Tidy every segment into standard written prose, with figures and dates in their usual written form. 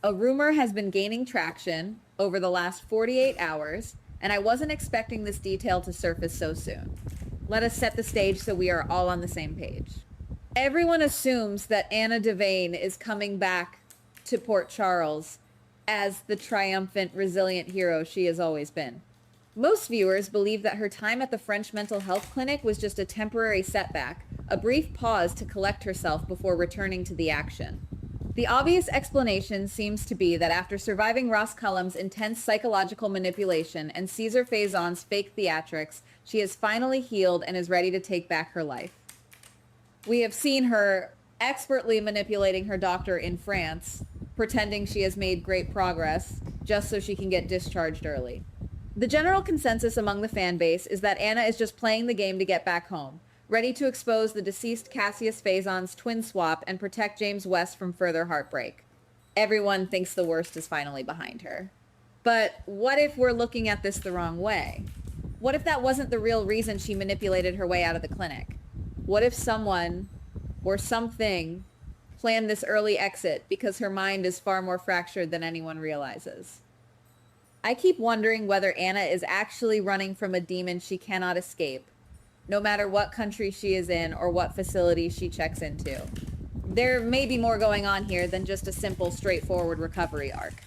A rumor has been gaining traction over the last 48 hours, and I wasn't expecting this detail to surface so soon. Let us set the stage so we are all on the same page. Everyone assumes that Anna Devane is coming back to Port Charles as the triumphant, resilient hero she has always been. Most viewers believe that her time at the French mental health clinic was just a temporary setback, a brief pause to collect herself before returning to the action. The obvious explanation seems to be that after surviving Ross Cullum's intense psychological manipulation and Caesar Faison's fake theatrics, she has finally healed and is ready to take back her life. We have seen her expertly manipulating her doctor in France, pretending she has made great progress just so she can get discharged early. The general consensus among the fan base is that Anna is just playing the game to get back home, ready to expose the deceased Cassius Faison's twin swap and protect James West from further heartbreak. Everyone thinks the worst is finally behind her. But what if we're looking at this the wrong way? What if that wasn't the real reason she manipulated her way out of the clinic? What if someone or something planned this early exit because her mind is far more fractured than anyone realizes? I keep wondering whether Anna is actually running from a demon she cannot escape, no matter what country she is in or what facility she checks into. There may be more going on here than just a simple, straightforward recovery arc.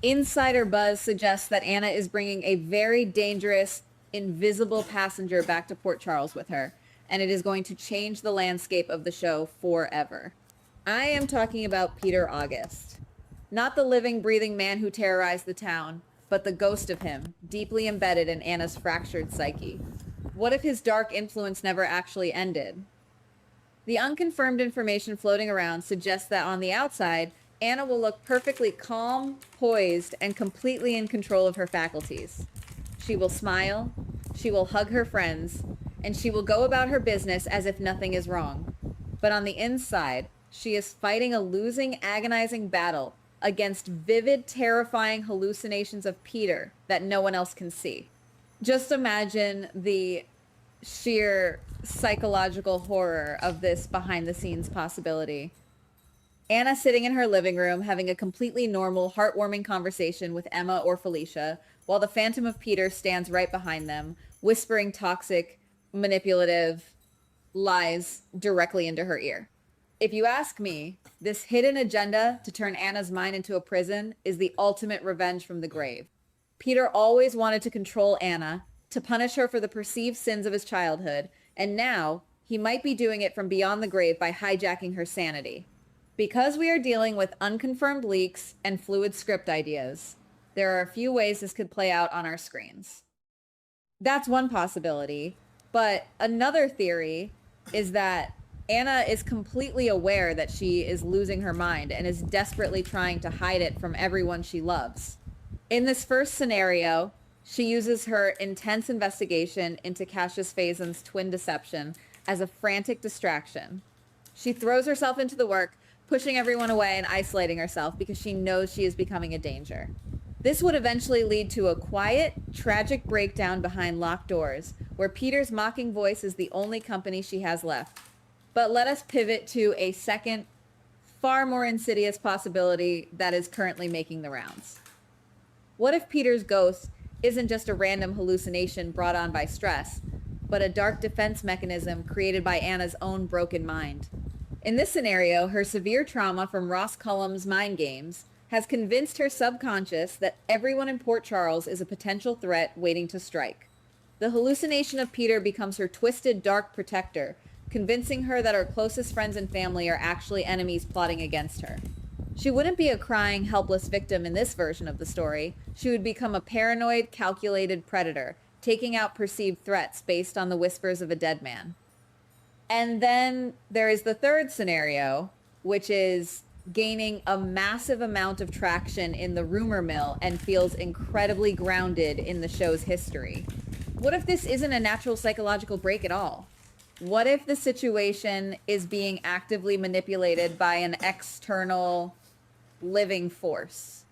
Insider buzz suggests that Anna is bringing a very dangerous, invisible passenger back to Port Charles with her, and it is going to change the landscape of the show forever. I am talking about Peter August. Not the living, breathing man who terrorized the town, but the ghost of him, deeply embedded in Anna's fractured psyche. What if his dark influence never actually ended? The unconfirmed information floating around suggests that on the outside, Anna will look perfectly calm, poised, and completely in control of her faculties. She will smile, she will hug her friends, and she will go about her business as if nothing is wrong. But on the inside, she is fighting a losing, agonizing battle against vivid, terrifying hallucinations of Peter that no one else can see. Just imagine the sheer psychological horror of this behind-the-scenes possibility. Anna sitting in her living room having a completely normal, heartwarming conversation with Emma or Felicia, while the Phantom of Peter stands right behind them, whispering toxic, manipulative lies directly into her ear. If you ask me, this hidden agenda to turn Anna's mind into a prison is the ultimate revenge from the grave. Peter always wanted to control Anna, to punish her for the perceived sins of his childhood, and now he might be doing it from beyond the grave by hijacking her sanity. Because we are dealing with unconfirmed leaks and fluid script ideas, there are a few ways this could play out on our screens. That's one possibility, but another theory is that Anna is completely aware that she is losing her mind and is desperately trying to hide it from everyone she loves. In this first scenario, she uses her intense investigation into Cassius Faison's twin deception as a frantic distraction. She throws herself into the work, pushing everyone away and isolating herself because she knows she is becoming a danger. This would eventually lead to a quiet, tragic breakdown behind locked doors, where Peter's mocking voice is the only company she has left. But let us pivot to a second, far more insidious possibility that is currently making the rounds. What if Peter's ghost isn't just a random hallucination brought on by stress, but a dark defense mechanism created by Anna's own broken mind? In this scenario, her severe trauma from Ross Cullum's mind games has convinced her subconscious that everyone in Port Charles is a potential threat waiting to strike. The hallucination of Peter becomes her twisted, dark protector, convincing her that her closest friends and family are actually enemies plotting against her. She wouldn't be a crying, helpless victim in this version of the story. She would become a paranoid, calculated predator, taking out perceived threats based on the whispers of a dead man. And then there is the third scenario, which is gaining a massive amount of traction in the rumor mill and feels incredibly grounded in the show's history. What if this isn't a natural psychological break at all? What if the situation is being actively manipulated by an external living force?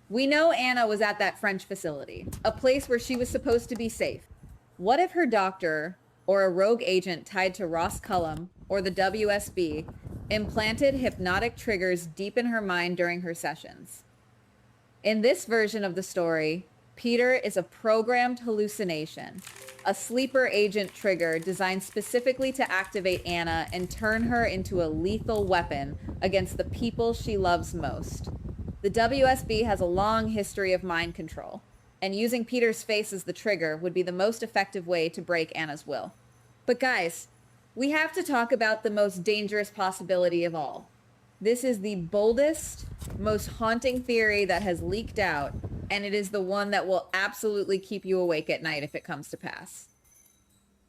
We know Anna was at that French facility, a place where she was supposed to be safe. What if her doctor or a rogue agent tied to Ross Cullum or the WSB implanted hypnotic triggers deep in her mind during her sessions? In this version of the story, Peter is a programmed hallucination, a sleeper agent trigger designed specifically to activate Anna and turn her into a lethal weapon against the people she loves most. The WSB has a long history of mind control, and using Peter's face as the trigger would be the most effective way to break Anna's will. But guys, we have to talk about the most dangerous possibility of all. This is the boldest, most haunting theory that has leaked out, and it is the one that will absolutely keep you awake at night if it comes to pass.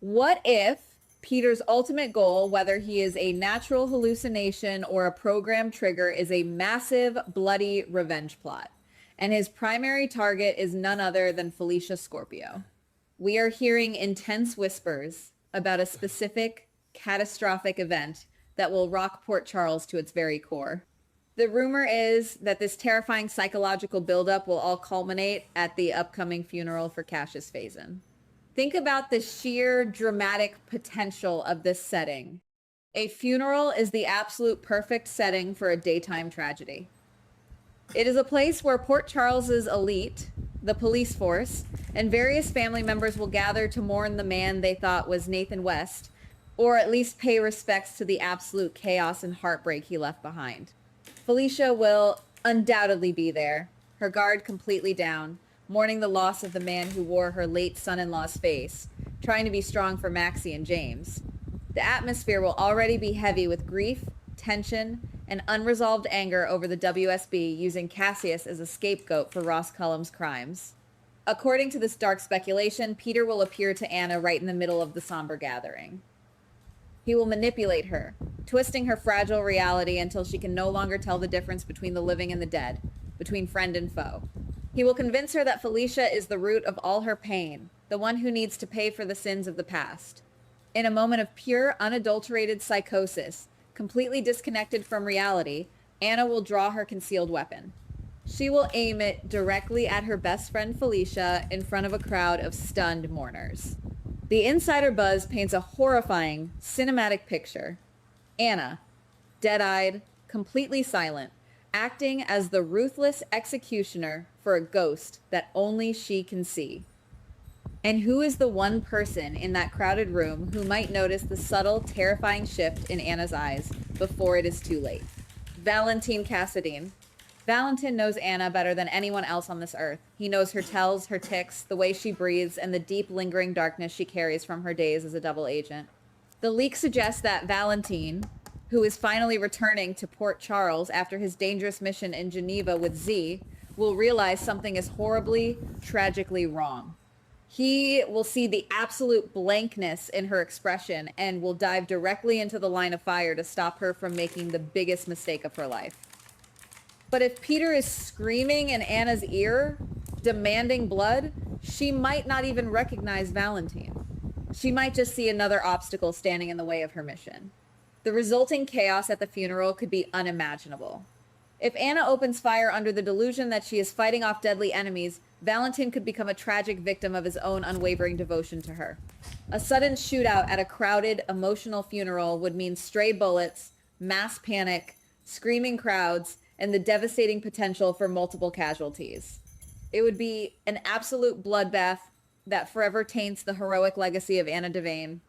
What if Peter's ultimate goal, whether he is a natural hallucination or a programmed trigger, is a massive, bloody revenge plot, and his primary target is none other than Felicia Scorpio? We are hearing intense whispers about a specific, catastrophic event that will rock Port Charles to its very core. The rumor is that this terrifying psychological buildup will all culminate at the upcoming funeral for Cassius Phazon. Think about the sheer dramatic potential of this setting. A funeral is the absolute perfect setting for a daytime tragedy. It is a place where Port Charles's elite, the police force, and various family members will gather to mourn the man they thought was Nathan West, or at least pay respects to the absolute chaos and heartbreak he left behind. Felicia will undoubtedly be there, her guard completely down, mourning the loss of the man who wore her late son-in-law's face, trying to be strong for Maxie and James. The atmosphere will already be heavy with grief, tension, and unresolved anger over the WSB using Cassius as a scapegoat for Ross Cullum's crimes. According to this dark speculation, Peter will appear to Anna right in the middle of the somber gathering. He will manipulate her, twisting her fragile reality until she can no longer tell the difference between the living and the dead, between friend and foe. He will convince her that Felicia is the root of all her pain, the one who needs to pay for the sins of the past. In a moment of pure, unadulterated psychosis, completely disconnected from reality, Anna will draw her concealed weapon. She will aim it directly at her best friend Felicia in front of a crowd of stunned mourners. The insider buzz paints a horrifying, cinematic picture. Anna, dead-eyed, completely silent, acting as the ruthless executioner for a ghost that only she can see. And who is the one person in that crowded room who might notice the subtle, terrifying shift in Anna's eyes before it is too late? Valentin Cassadine. Valentin knows Anna better than anyone else on this earth. He knows her tells, her tics, the way she breathes, and the deep, lingering darkness she carries from her days as a double agent. The leak suggests that Valentin, who is finally returning to Port Charles after his dangerous mission in Geneva with Z, will realize something is horribly, tragically wrong. He will see the absolute blankness in her expression and will dive directly into the line of fire to stop her from making the biggest mistake of her life. But if Peter is screaming in Anna's ear, demanding blood, she might not even recognize Valentin. She might just see another obstacle standing in the way of her mission. The resulting chaos at the funeral could be unimaginable. If Anna opens fire under the delusion that she is fighting off deadly enemies, Valentin could become a tragic victim of his own unwavering devotion to her. A sudden shootout at a crowded, emotional funeral would mean stray bullets, mass panic, screaming crowds, and the devastating potential for multiple casualties. It would be an absolute bloodbath that forever taints the heroic legacy of Anna Devane.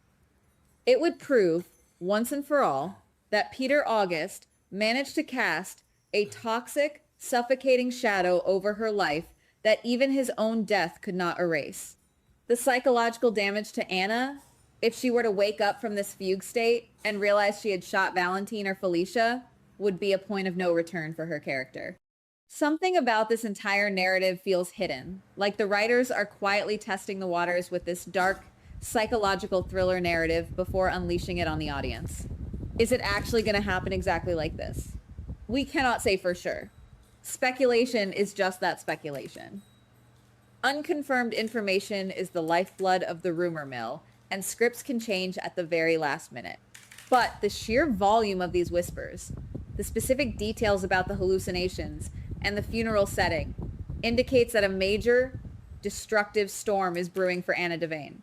It would prove, once and for all, that Peter August managed to cast a toxic, suffocating shadow over her life that even his own death could not erase. The psychological damage to Anna, if she were to wake up from this fugue state and realize she had shot Valentin or Felicia, would be a point of no return for her character. Something about this entire narrative feels hidden, like the writers are quietly testing the waters with this dark, psychological thriller narrative before unleashing it on the audience. Is it actually going to happen exactly like this? We cannot say for sure. Speculation is just that, speculation. Unconfirmed information is the lifeblood of the rumor mill, and scripts can change at the very last minute. But the sheer volume of these whispers, the specific details about the hallucinations, and the funeral setting indicates that a major, destructive storm is brewing for Anna Devane.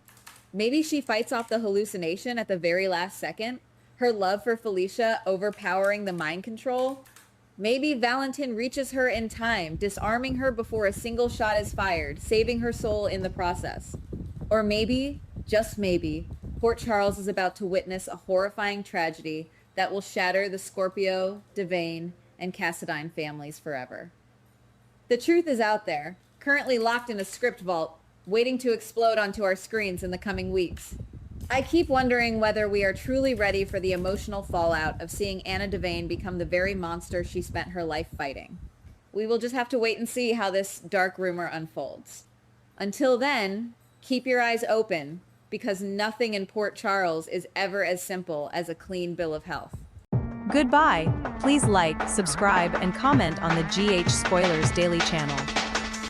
Maybe she fights off the hallucination at the very last second, her love for Felicia overpowering the mind control. Maybe Valentin reaches her in time, disarming her before a single shot is fired, saving her soul in the process. Or maybe, just maybe, Port Charles is about to witness a horrifying tragedy that will shatter the Scorpio, Devane, and Cassadine families forever. The truth is out there, currently locked in a script vault, waiting to explode onto our screens in the coming weeks. I keep wondering whether we are truly ready for the emotional fallout of seeing Anna Devane become the very monster she spent her life fighting. We will just have to wait and see how this dark rumor unfolds. Until then, keep your eyes open, because nothing in Port Charles is ever as simple as a clean bill of health. Goodbye. Please like, subscribe, and comment on the GH Spoilers Daily channel.